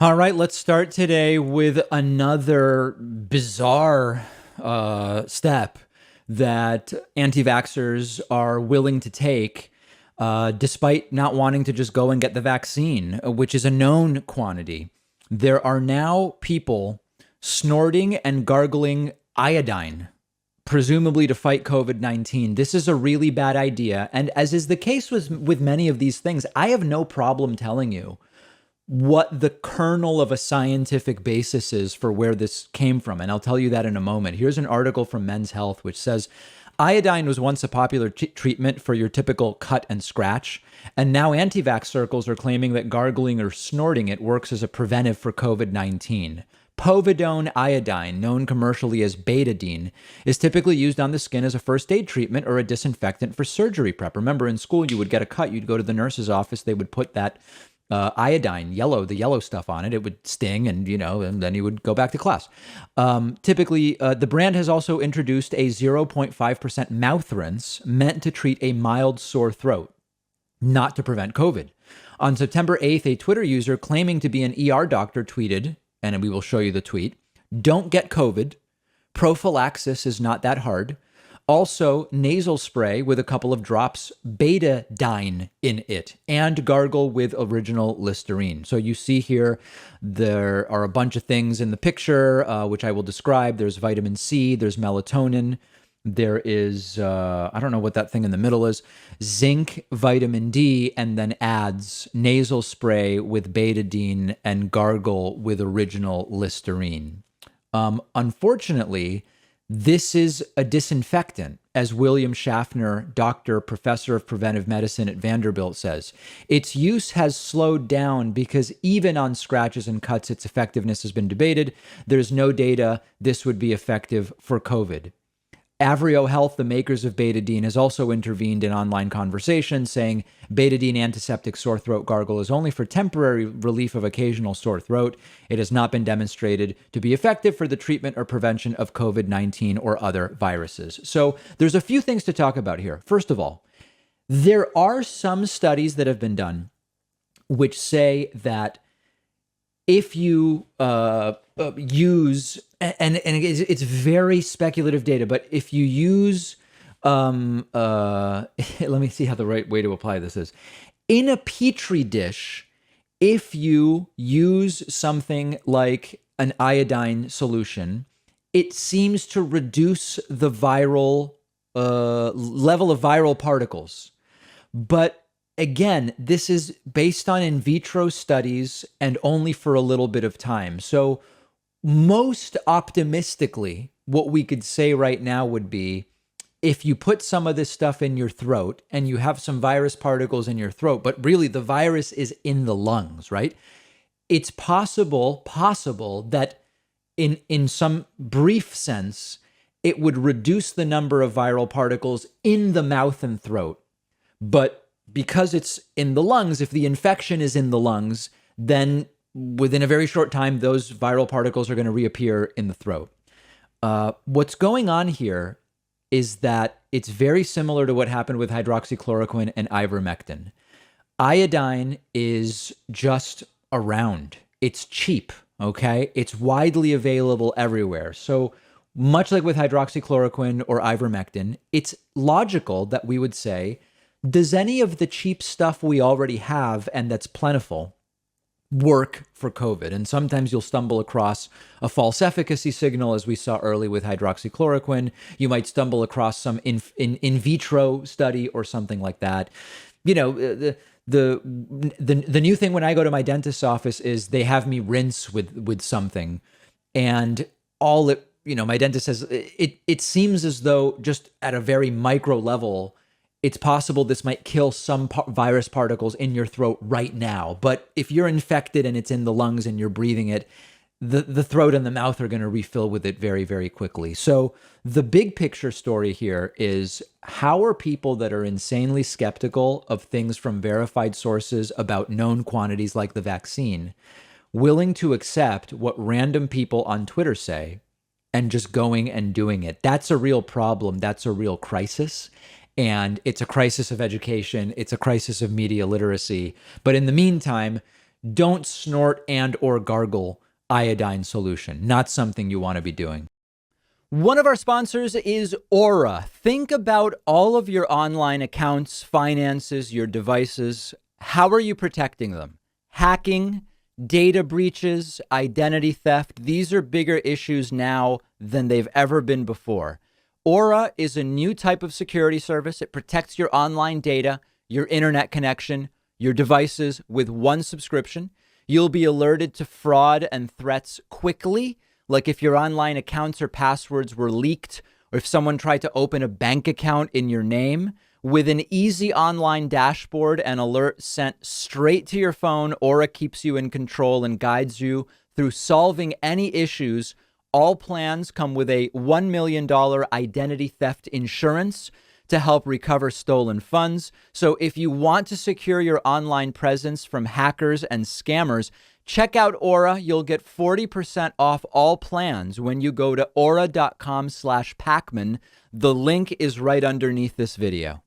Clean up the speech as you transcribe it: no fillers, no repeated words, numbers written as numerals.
All right, let's start today with another bizarre step that anti-vaxxers are willing to take, despite not wanting to just go and get the vaccine, which is a known quantity. There are now people snorting and gargling iodine, presumably to fight COVID-19. This is a really bad idea. And as is the case with many of these things, I have no problem telling you what the kernel of a scientific basis is for where this came from. And I'll tell you that in a moment. Here's an article from Men's Health, which says iodine was once a popular treatment for your typical cut and scratch. And now anti-vax circles are claiming that gargling or snorting it works as a preventive for COVID-19. Povidone iodine, known commercially as betadine, is typically used on the skin as a first aid treatment or a disinfectant for surgery prep. Remember, in school, you would get a cut, you'd go to the nurse's office, they would put that iodine, the yellow stuff on it. It would sting, and and then you would go back to class. Typically, the brand has also introduced a 0.5% mouth rinse meant to treat a mild sore throat, not to prevent COVID. On September 8th, a Twitter user claiming to be an ER doctor tweeted, and we will show you the tweet, "Don't get COVID. Prophylaxis is not that hard. Also, nasal spray with a couple of drops betadine in it, and gargle with original Listerine." So you see here, there are a bunch of things in the picture, which I will describe. There's vitamin C, there's melatonin, there is, I don't know what that thing in the middle is, zinc, vitamin D, and then adds nasal spray with betadine and gargle with original Listerine. Unfortunately, this is a disinfectant, as William Schaffner, doctor, professor of preventive medicine at Vanderbilt, says. Its use has slowed down because even on scratches and cuts, its effectiveness has been debated. There's no data this would be effective for COVID. Avrio Health, the makers of betadine, has also intervened in online conversations, saying betadine antiseptic sore throat gargle is only for temporary relief of occasional sore throat. It has not been demonstrated to be effective for the treatment or prevention of COVID-19 or other viruses. So there's a few things to talk about here. First of all, there are some studies that have been done which say that if you use, and it's very speculative data, but if you use, let me see how the right way to apply this is. In a petri dish, if you use something like an iodine solution, it seems to reduce the viral level of viral particles. But again, this is based on in vitro studies and only for a little bit of time. So most optimistically, what we could say right now would be, if you put some of this stuff in your throat and you have some virus particles in your throat, but really the virus is in the lungs, right? It's possible that in some brief sense, it would reduce the number of viral particles in the mouth and throat. But because it's in the lungs, if the infection is in the lungs, then within a very short time, those viral particles are going to reappear in the throat. What's going on here is that it's very similar to what happened with hydroxychloroquine and ivermectin. Iodine is just around. It's cheap, okay? It's widely available everywhere. So much like with hydroxychloroquine or ivermectin, it's logical that we would say, does any of the cheap stuff we already have and that's plentiful work for COVID? And sometimes you'll stumble across a false efficacy signal, as we saw early with hydroxychloroquine. You might stumble across some in vitro study or something like that. The new thing when I go to my dentist's office is they have me rinse with something, and all it, my dentist says, it seems as though just at a very micro level, it's possible this might kill some virus particles in your throat right now. But if you're infected and it's in the lungs and you're breathing it, the throat and the mouth are going to refill with it very, very quickly. So the big picture story here is, how are people that are insanely skeptical of things from verified sources about known quantities like the vaccine willing to accept what random people on Twitter say and just going and doing it? That's a real problem. That's a real crisis. And it's a crisis of education. It's a crisis of media literacy. But in the meantime, Don't snort and or gargle iodine solution. Not something you want to be doing. One of our sponsors is Aura. Think about all of your online accounts, finances, your devices. How are you protecting them? Hacking, data breaches, identity theft. These are bigger issues now than they've ever been before. Aura is a new type of security service. It protects your online data, your internet connection, your devices with one subscription. You'll be alerted to fraud and threats quickly, like if your online accounts or passwords were leaked, or if someone tried to open a bank account in your name. With an easy online dashboard and alert sent straight to your phone, Aura keeps you in control and guides you through solving any issues. All plans come with a $1 million identity theft insurance to help recover stolen funds. So if you want to secure your online presence from hackers and scammers, check out Aura. You'll get 40% off all plans when you go to aura.com/Pacman. The link is right underneath this video.